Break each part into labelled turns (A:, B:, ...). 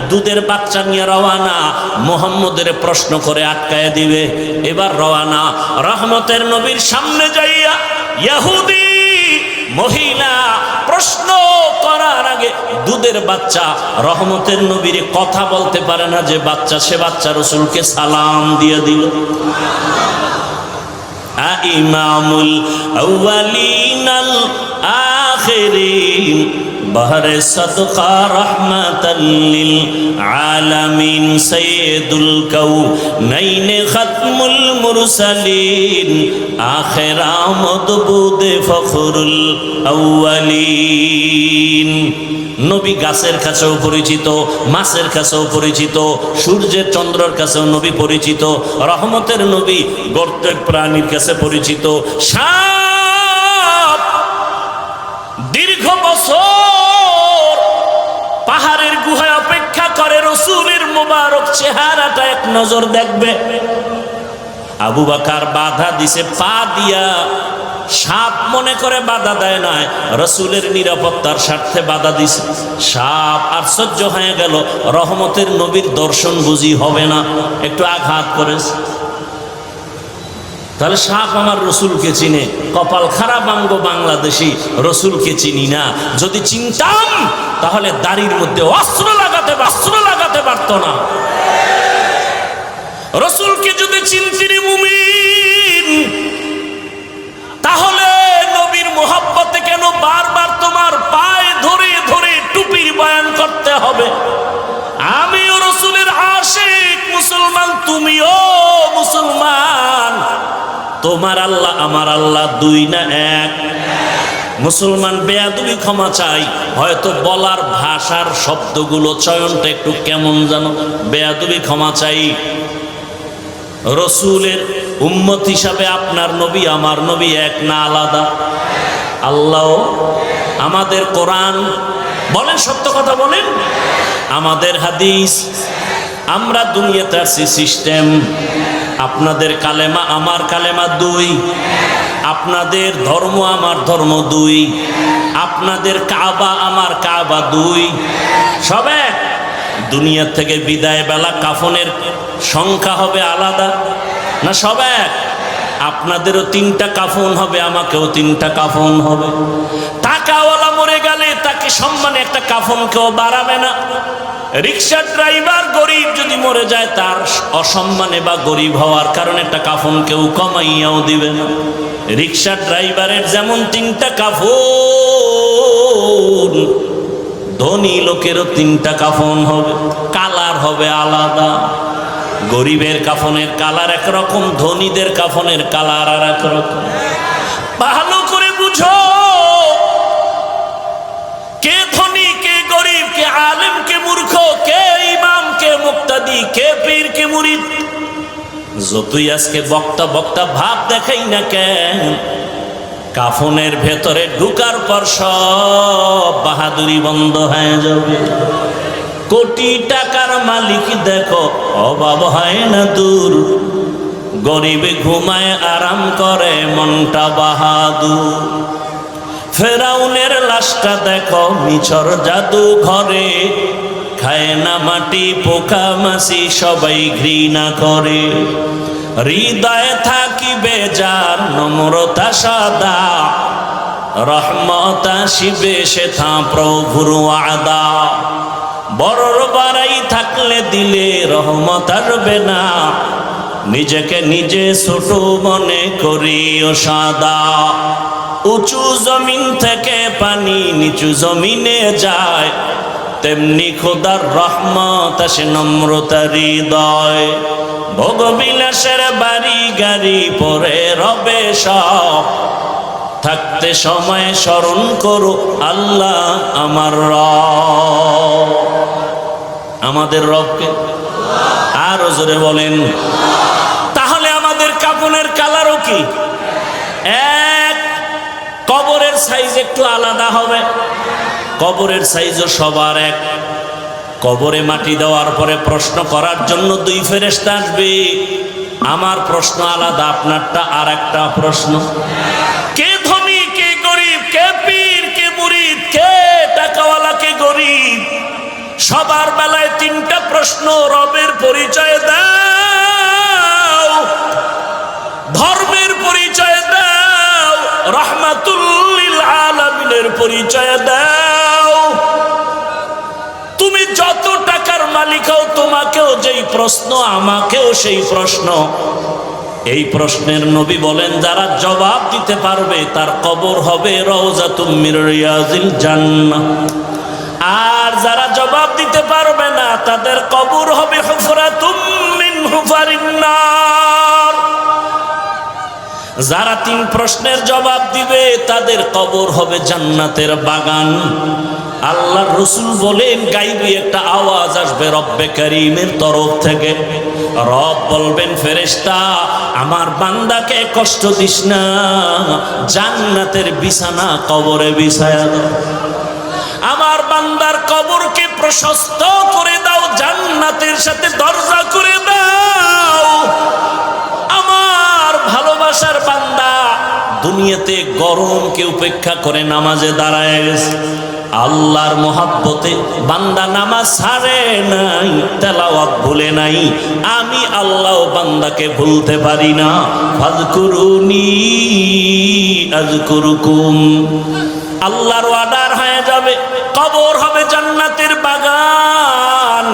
A: দুধের বাচ্চা নিয়ে রওয়ানা, মুহাম্মদের প্রশ্ন করে আটকায় দিবে। এবার রওয়ানা, রহমতের নবীর সামনে যাইয়া ইহুদি মহিলা প্রশ্ন করার আগে দুধের বাচ্চা রহমতের নবীর কথা বলতে পারে না যে বাচ্চা, সে বাচ্চা রাসূলকে সালাম দিয়ে দিল। ইমামুল আউয়ালিনাল আখিরিন বহরে সদকা রহমাতাল লিল আলামিন সাইয়্যিদুল কাউনাইন খাতমুল মুরসালিন আখির আমদ বুদে ফখরুল আউয়ালিন। নবী গাছের কাছেও পরিচিত, মাছের কাছেও পরিচিত, সূর্যের চন্দ্রের কাছেও নবী পরিচিত, রহমতের নবী গর্তের প্রাণীর কাছে পরিচিত। সাপ দীর্ঘ বছর পাহাড়ের গুহায় অপেক্ষা করে রাসূলের মোবারক চেহারাটা এক নজর দেখবে। আবু বকর বাধা দিছে পা দিয়া, সাপ মনে করে বাধা দেয় নাই, রাসূলের নিরাপত্তার স্বার্থে বাধা দিছে। সাপ আশ্চর্য হয়ে গেল, রহমতের নবীর দর্শন বুঝি হবে না, একটু আঘাত করেছে। তাহলে সাপ আমার রসুলকে চিনে, কপাল খারাপ আঙ্গো বাংলাদেশি, রসুলকে চিনি না। যদি চিনতাম তাহলে দাড়ির মধ্যে অস্ত্র লাগাতে পারতো না। রসুলকে যদি চিনতিনি মুমিন, তাহলে নবীর মোহাব্বতে কেন বারবার তোমার পায়ে ধরে ধরে টুপির বয়ান করতে হবে? আমিও রসুলের আশিক মুসলমান, তুমিও মুসলমান। তোমার আল্লাহ আমার আল্লাহ দুই না এক? মুসলমান বেয়াদবি ক্ষমা চাই, হয়তো বলার ভাষার শব্দগুলো চয়নটা একটু কেমন জানো, বেয়াদবি ক্ষমা চাই। রসুলের উম্মত হিসাবে আপনার নবী আমার নবী এক না আলাদা? আল্লাহ আমাদের কোরআন বলেন, সত্য কথা বলেন, আমাদের হাদিস, আমরা দুনিয়াতে আসছি সিস্টেম। আপনাদের কালেমা আমার কালেমা দুই, আপনাদের ধর্ম আমার ধর্ম দুই, আপনাদের কাবা আমার কাবা দুই, সব এক। দুনিয়া থেকে বিদায় বেলা কাফনের সংখ্যা হবে আলাদা না সব এক? আপনাদেরও তিনটা কাফন হবে, আমাকেও তিনটা কাফন হবে। টাকাওয়ালা মরে গেলে তাকে সম্মানে একটা কাফন কেউ বাড়াবে না। রিক্সা ড্রাইভার গরিব যদি মরে যায়, তার অসম্মানে বা গরিব হওয়ার কারণে একটা কাফন কেউ কমাইয়াও দিবে না। রিক্সা ড্রাইভারের যেমন তিনটা কাফন, ধনী লোকেরও তিনটা কাফন হবে, কালার হবে আলাদা। গরিবের কাফনের কালার একরকম, ধনীদের কাফনের কালার আর একরকম। ভালো করে বুঝো, কে ধনী কে গরিব, কে আলেম কে মূর্খ, কে ইমাম কে মুক্তাদি, কে পীর কে মুরিদ। যতই আজকে বক্তা বক্তা ভাব দেখাই না কেন, কাফনের ভেতরে ঢুকার পর সব বাহাদুরি বন্ধ হয়ে যাবে। কোটি টাকার মালিক দেখো অভাব হয় না দূর, গরিবে ঘুমায় আরাম করে মনটা বাহাদুর। ফেরাউনের লাশটা দেখো মিছর জাদু ঘরে, খায় না মাটি পোকা মাছি সবাই ঘৃণা করে। হৃদয়ে থাকিবে যার নম্রতা সাদা, রহমত আসিবে সেথা প্রভুর ওয়াদা। বড়র বাড়াই থাকলে দিলে রহমত আসবে না, নিজেকে নিজে ছোট মনে করিও সাদা। উঁচু জমিন থেকে পানি নিচু জমিনে যায়, তেমনি খোদার রহমত আসে নম্রতা হৃদয়। ভোগবিলাসের বাড়ি গাড়ি পরে রবে সব, থাকতে সময় স্মরণ করো আল্লাহ আমার রব। আমাদের রবকে আরো জোরে বলেন। তাহলে আমাদের কাফনের কালারও কি এক? কবরের সাইজ একটু আলাদা হবে, কবরের সাইজও সবার এক। কবরে মাটি দেওয়ার পরে প্রশ্ন করার জন্য দুই ফেরেশতা আসবে। আমার প্রশ্ন আলাদা, আপনারটা আর একটা প্রশ্ন। কে ধনী কে গরিব, কে পীর কে মুরিদ, কে টাকাওয়ালা কে গরিব, সবার বেলায় তিনটা প্রশ্ন, রবের পরিচয় দাও, ধর্মের পরিচয় দাও, রাহমাতুল লিল আলামিনের পরিচয় দাও। তুমি যত টাকার মালিক হও, তোমাকেও যেই প্রশ্ন, আমাকেও সেই প্রশ্ন। এই প্রশ্নের নবী বলেন, যারা জবাব দিতে পারবে তার কবর হবে রওজাতুম মির রিয়াজিল জান্নাহ, আর যারা জবাব দিতে পারবে না তাদের কবর হবে হুফরাতুম মিন হুফারিন নার। যারা তিন প্রশ্নের জবাব দিবে তাদের কবর হবে জান্নাতের বাগান। আল্লাহর রাসূল বলেন, গায়বী একটা আওয়াজ আসবে রব্বে কারীমের তরফ থেকে। রব বলবেন, ফেরেশতা আমার বান্দাকে কষ্ট দিস না, জান্নাতের বিছানা কবরে বিছায়া দাও। আমার বান্দার কবরকে প্রশস্ত করে দাও, জান্নাতের সাথে দরজা করে দাও। আমার ভালোবাসার বান্দা দুনিয়াতে গরমকে উপেক্ষা করে নামাজে দাঁড়ায় গেছে। আল্লাহর মোহাব্বতে বান্দা নামাজ ছাড়ে নাই, তেলাওয়াত ভুলে নাই। আমি আল্লাহ বান্দাকে ভুলতে পারি না। ফাযকুরুনি আযকুরুকুম। আল্লাহর ওয়াদার হয়ে যাবে, কবর হবে জান্নাতের বাগান।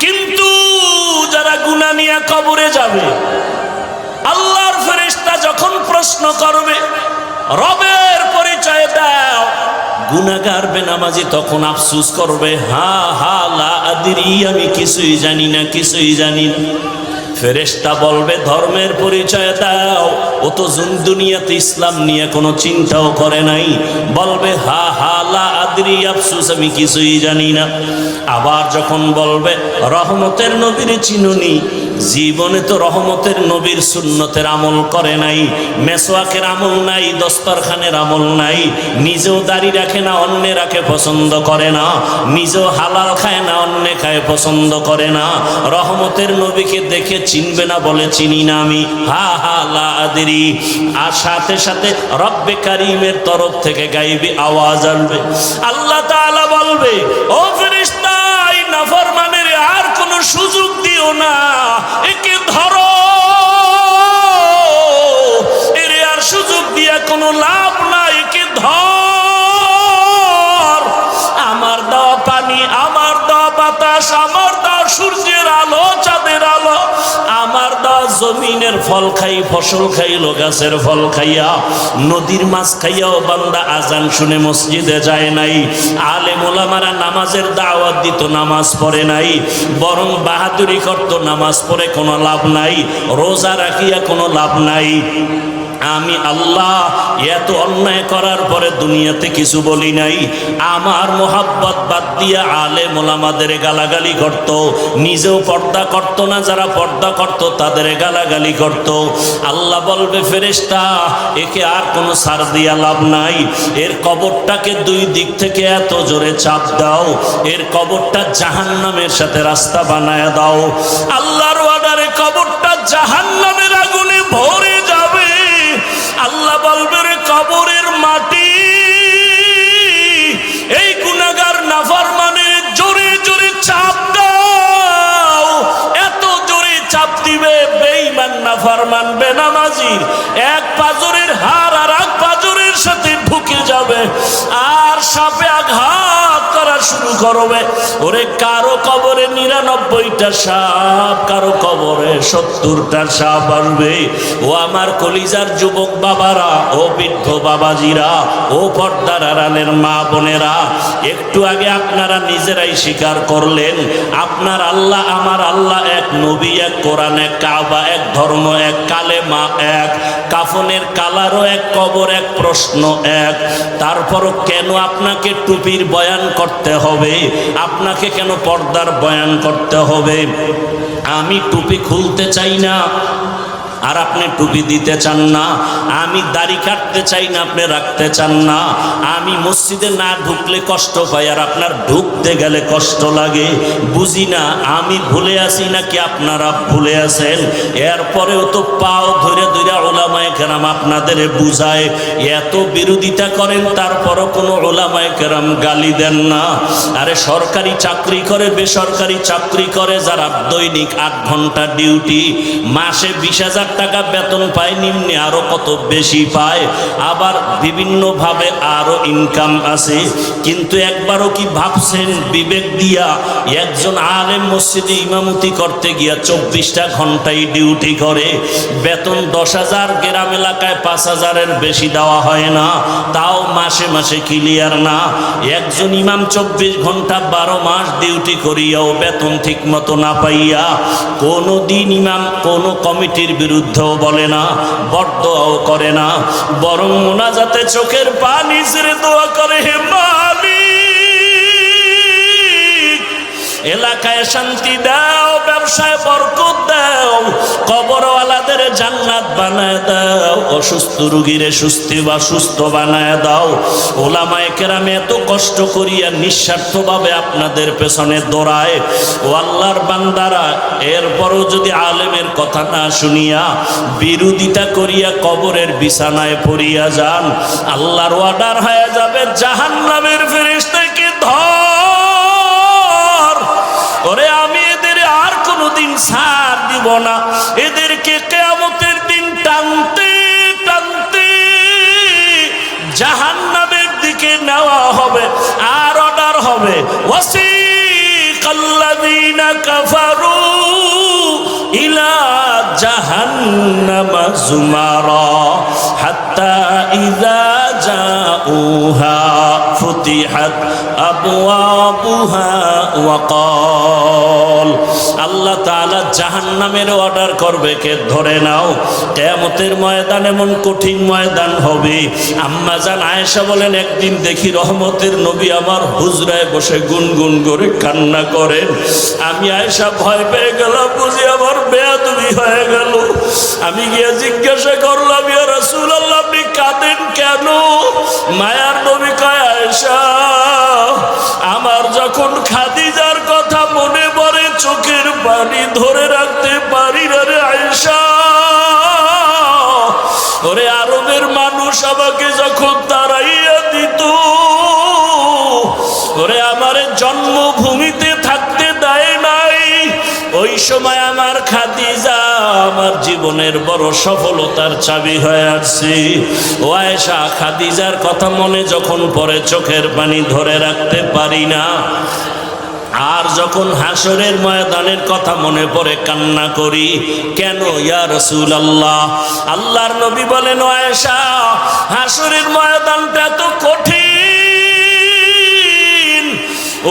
A: কিন্তু যারা গুনাহ নিয়ে কবরে যাবে, আল্লাহর ফেরেশতা যখন প্রশ্ন করবে রবের পরিচয় দাও, গুনাহগার বেনামাজি তখন আফসোস করবে, হা হা লা আদরি, আমি কিছুই জানি না, কিছুই জানি না। ফেরেশতা বলবে, ধর্মের পরিচয় দাও। ও তো দুনিয়াতে ইসলাম নিয়ে কোনো চিন্তাও করে নাই। বলবে, হা হা লা আদরি, আফসোস, আমি কিছুই জানি না। আবার যখন বলবে রহমতের নবীর চিনুনি, জীবনে তো রহমতের নবীর সুন্নতের আমল করে নাই, মেসওয়াকের আমল নাই, দস্তরখানের আমল নাই, নিজেও দাড়ি রাখে না, অন্যে রাখে পছন্দ করে না, নিজেও হালাল খায় না, অন্যে খায় পছন্দ করে না। রহমতের নবীকে দেখে চিনবে না, বলে চিনি না আমি, হা হা লা আদরি। আর সাথে সাথে রব্বে কারীমের তরফ থেকে গায়বী আওয়াজ আসবে। আল্লাহ তাআলা বলবে, ও ফেরেশতা, এই নাফরমানের আর কোনো সুযোগ দিও না, একে ধরো, এর আর সুযোগ দিয়া কোনো লাভ নাই, একে ধর। আমার দেওয়া পানি, আমার দেওয়া বাতাস, আমার দেওয়া সূর্যের আলো, চাঁদের আলো, আমার দেওয়া জমিনের ফল খাই, ফসল খাইলো, গাছের ফল খাইয়া, নদীর মাছ খাইয়াও বান্দা আজান শুনে মসজিদে যায় নাই। আলেম ওলামারা নামাজের দাওয়াত দিত, নামাজ পড়ে নাই, বরং বাহাদুরি করত, নামাজ পড়ে কোনো লাভ নাই, রোজা রাখিয়া কোনো লাভ নাই। আমি আল্লাহ এত অন্যায় করার পরে দুনিয়াতে কিছু বলি নাই। আমার মোহাব্বত বাদ দিয়া আলেম ওলামাদের গালাগালি করত, নিজেও পর্দা করত না, যারা পর্দা করত তাদের গালাগালি করত। আল্লাহ বলবে, ফেরেশতা, একে আর কোনো ছাড় দিয়া লাভ নাই, এর কবরটাকে দুই দিক থেকে এত জোরে চাপ দাও, এর কবরটা জাহান্নামের সাথে রাস্তা বানায় দাও। আল্লাহর অর্ডারে কবরটা জাহান্নামের আগুনে ভরে যাবে। আল্লাহ বলবে, রে কবরের মাটি, এই গুনাহগার নাফরমানের জোরে জোরে চাপ দাও। এত জোরে চাপ দিবে, বেঈমান নাফরমান বেনামাজির এক পাজরের হাড় আর এক পাজরের সাথে ঢুকে যাবে, আর সাপে আঘাত করা শুরু করবে। ওরে কারো কবরে 99টা সাপ, কারো কবরে 70টা সাপ আসবে। ও আমার কলিজার যুবক বাবারা, ও বৃদ্ধ বাবাজিরা, ও পর্দার আড়ালের মা বোনেরা, একটু আগে আপনারা নিজেরাই স্বীকার করলেন আপনার আল্লাহ, আমার আল্লাহ এক, নবী এক, কোরআন এক, কাবা এক, ধর্ম এক, কালেমা এক, কাফনের কালারও এক, কবর এক, প্রশ্ন এক। তারপরও কেন আপনাকে টুপির বয়ান করতে হবে? আপনাকে কেন পর্দার বয়ান করতে হবে? আমি টুপি খুলতে চাই না, আর আপনি টুপি দিতে চান না, আমি দাড়ি কাটতে চাই না আপনি রাখতে চান না, আমি মসজিদে না ঢুকলে কষ্ট পাই আর আপনার ঢুকতে গেলে কষ্ট লাগে, বুঝি না আমি ভুলে আছি নাকি আপনারা ভুলে আছেন। এরপরেও তো পাও ধরে ধরে ওলামায়ে কেরাম আপনাদের বুঝায়, এত বিরোধিতা করেন তারপরও কোনো ওলামায়ে কেরাম গালি দেন না। আরে সরকারি চাকরি করে, বেসরকারি চাকরি করে যারা দৈনিক 8 ঘন্টা ডিউটি, মাসে 20,000 টাকা বেতন পায়, নিম্নে আরো কত বেশি পায়, আবার বিভিন্নভাবে আরো ইনকাম আছে, কিন্তু একবারও কি ভাবছেন বিবেক দিয়া একজন আলেম মসজিদে ইমামতি করতে গিয়া 24টা ঘন্টায় ডিউটি করে, বেতন 10,000, গ্রাম এলাকায় 5,000-এর বেশি দেওয়া হয় না, তাও মাসে মাসে ক্লিয়ার না। একজন ইমাম 24 ঘন্টা 12 মাস ডিউটি করিয়াও বেতন ঠিক মতো না পাইয়া কোনো দিন ইমাম কোনো কমিটির বিরুদ্ধেও বলে না, বরদোয়াও করে না, বরং মোনাজাতে চোখের পানি ছেড়ে দোয়া করে, হে মালিক এলাকায় শান্তি দাও, ব্যবসায় বরকত দাও, কবরওয়ালাদের জান্নাত বানায় দাও, অসুস্থ রোগীরে সুস্থ বানায় দাও। ওলামায়ে কেরাম এত কষ্ট করিয়া নিঃস্বার্থভাবে আপনাদের পেছনে দৌড়ায়, ও আল্লাহর বান্দারা, এরপরও যদি আলেমের কথা না শুনিয়া বিরোধিতা করিয়া কবরের বিছানায় পড়িয়া যান, আল্লাহর অর্ডার হয়ে যাবে জাহান্নামের ফেরেশতাকে ধর, ওরে আমি এদের আর কোনোদিন ছাড় দিব না, এদেরকে কিয়ামতের দিন টানতে টানতে জাহান্নামের দিকে নেওয়া হবে। আর অর্ডার হবে, ওয়াসিকাল্লাযীনা কাফারু ইলা জাহান্নামা যুমারা হাত্তা ইযা জাউহা ফুতিহাত আবওয়াবুহা ওয়া ক্বাল, আল্লাহ তাআলা জাহান্নামের অর্ডার করবে, কে ধরে নাও। কিয়ামতের ময়দান এমন কঠিন ময়দান হবে। আম্মা জান আয়েশা বলেন, একদিন দেখি রহমতের নবী আমার হুজরায় বসে গুনগুন করে কান্না করেন। আমি আয়েশা ভয় পেয়ে গেলাম, বুঝি আমার বেয়াদবি হয়ে গেল। আমি গিয়ে জিজ্ঞাসা করলাম, ইয়া রাসূলুল্লাহ আপনি কাঁদেন কেন? মায়ার নবী কয়, আয়েশা আমার যখন খাদিজার কথা মনে পড়ে চোখের পানি ধরে রাখতে পারি না রে আয়েশা। ওরে আরবের মানুষ আমাকে যখন তাড়াইয়া দিত, ওরে আমার জন্মভূমিতে থাকতে দেয় নাই, ওই সময় আমার খাদিজা আমার জীবনের বড় সফলতার চাবি হয়ে আসছে। ও আয়েশা, খাদিজার কথা মনে যখন পড়ে চোখের পানি ধরে রাখতে পারি না, আর যখন হাসরের ময়দানের কথা মনে পড়ে কান্না করি। কেন ইয়া রাসূলুল্লাহ? আল্লাহর নবী বলেন, ও আয়েশা হাসরের ময়দানটা তো কঠিন,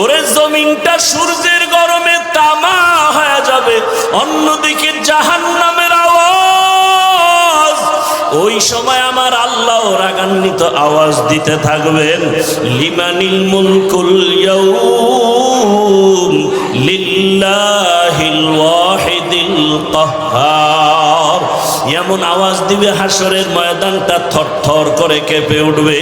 A: ওরে জমিনটা সূর্যের গরমে তামা হয়ে যাবে, অন্যদিকে জাহান্নামের আওয়াজ, ওই সময় আমার আল্লাহ রাগান্বিত আওয়াজ দিতে থাকবেন, লিমানিল মুলকুল ইয়াউম লিল্লাহিল ওয়াহিদিল কাহ্হার। এমন আওয়াজ দিবে হাসরের ময়দানটা থরথর করে কেঁপে উঠবে।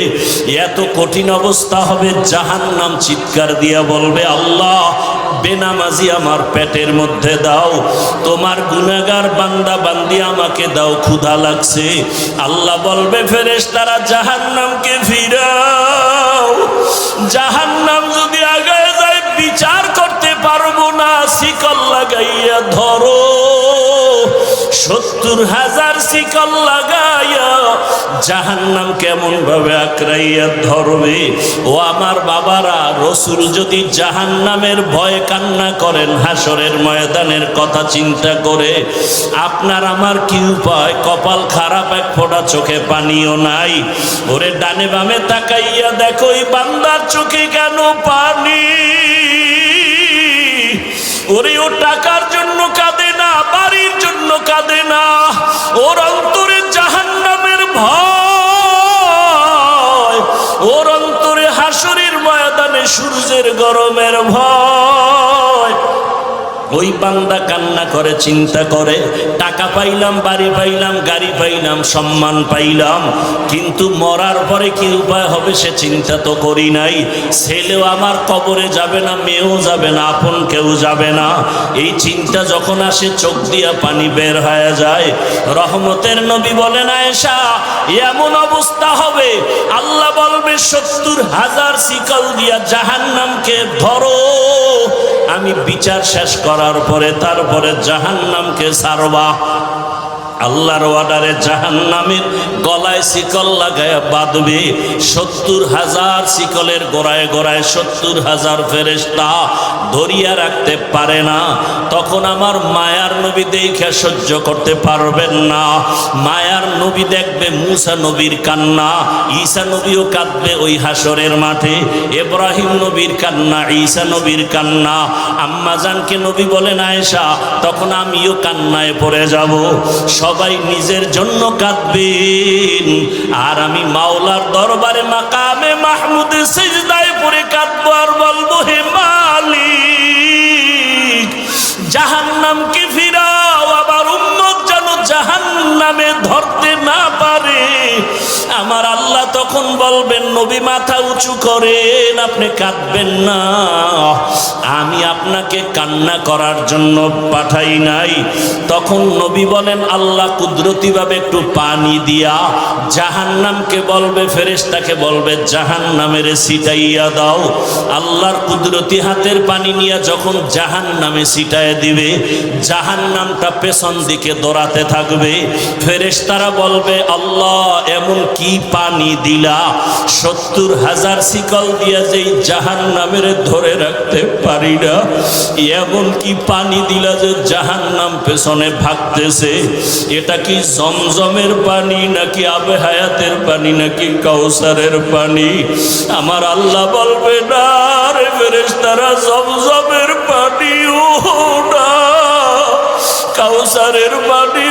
A: এত কঠিন অবস্থা হবে, জাহান্নাম চিৎকার দিয়া বলবে, আল্লাহ বেনামাজি আমার পেটের মধ্যে দাও, তোমার গুনাহগার বান্দা বান্দি আমাকে দাও, ক্ষুধা লাগছে। আল্লাহ বলবে, ফেরেশতারা জাহান্নামকে ফিরাও। জাহান্নাম যদি আগায় যায় বিচার করতে পারবো না, শিকল লাগাইয়া ধরো। 70,000 শিকল লাগাইয়া জাহান্নাম কেমন ভাবে আঁকড়াইয়া ধরবে। ও আমার বাবারা, রসুল যদি জাহান্নামের ভয়ে কান্না করেন হাসরের ময়দানের কথা চিন্তা করে, আপনার আমার কি উপায়? কপাল খারাপ, এক ফোঁটা চোখে পানিও নাই। ওরে ডানে বামে তাকাইয়া দেখো, এই বান্দার চোখে কেন পানি? ওরে ও টাকার জন্য কাঁদে না, বাড়ির জন্য কাঁদে না, ওর অন্তরে জাহান্নামের ভয়, ওর অন্তরে হাসরের ময়দানে সূর্যের গরমের ভয়। ওরে আমার বাবারা, রসুল যদি জাহান্নামের ভয়ে কান্না করেন হাসরের ময়দানের কথা চিন্তা করে, আপনার আমার কি উপায়? কপাল খারাপ, এক ফোঁটা চোখে পানিও নাই। ওরে ডানে বামে তাকাইয়া দেখো, এই বান্দার চোখে কেন পানি? ওরে ও টাকার জন্য কাঁদে না, বাড়ির জন্য কাঁদে না, ওর অন্তরে জাহান্নামের ভয়, ওর অন্তরে হাসরের ময়দানে সূর্যের গরমের ভয়। ওই বান্দা কান্না করে, চিন্তা করে, টাকা পাইলাম, বাড়ি পাইলাম, গাড়ি পাইলাম, সম্মান পাইলাম, কিন্তু মরার পরে কি উপায় হবে সে চিন্তা তো করি নাই। ছেলেও আমার কবরে যাবে না, মেয়েও যাবে না, আপন কেউ যাবে না। এই চিন্তা যখন আসে চোখ দিয়া পানি বের হয়ে যায়। রহমতের নবী বলেন, আয়েশা এমন অবস্থা হবে, আল্লাহ বলবে 70,000 শিকল দিয়া জাহান্নামকে ধরো, আমি বিচার শেষ করার পরে তারপরে জাহান্নামকে ছাড়বা। আল্লাহর অর্ডারে জাহান্নামের গলায় শিকল লাগায় বাঁধবে। 70,000 শিকলের গোড়ায় গোড়ায় 70,000 ফেরেশতা ধরিয়া রাখতে পারে না। তখন আমার মায়ার নবী দেখে সহ্য করতে পারবেন না। মায়ার নবী দেখবে মুসা নবীর কান্না, ঈসা নবীও কাঁদবে ওই হাসরের মাঠে। ইব্রাহিম নবীর কান্না, ঈসা নবীর কান্না। আম্মা জানকে নবী বলেন, আয়েশা তখন আমিও কান্নায় পড়ে যাব। সবাই নিজের জন্য কাঁদবেন, আর আমি মাওলার দরবারে মাকামে মাহমুদে সিজদায় পড়ে কাঁদবো আর বলবো, হে মালিক জাহান্নামকে ফিরাও, আবার উম্মত যেন জাহান্নামে ধরতে না পারে। আমার আল্লাহ তখন বলবেন, নবী মাথা উঁচু করেন, আপনি কাঁদবেন না, আমি আপনাকে কান্না করার জন্য পাঠাই নাই। তখন নবী বলেন, আল্লাহ কুদরতিভাবে একটু পানি দিয়া জাহান্নামকে বলবে, ফেরেশতাকে বলবে জাহান্নামের ছিটাইয়া দাও। আল্লাহর কুদরতি হাতের পানি নিয়ে যখন জাহান্নামে ছিটায় দিবে, জাহান্নামটা পেছন দিকে দৌড়াতে থাকবে। ফেরেশতারা বলবে, আল্লাহ এমন কি পানি দিলা, 70,000 শিকল দিয়া যেই জাহান্নামের ধরে রাখতে পারি না, এমন কি পানি দিলা যে জাহান্নাম পেছনে ভাগতেছে। এটা কি জমজমের পানি নাকি আবে হায়াতের পানি নাকি কাউসারের পানি? আমার আল্লাহ বলবে, না রে ফেরেশতারা, জমজমের পানিও না, কাউসারের পানি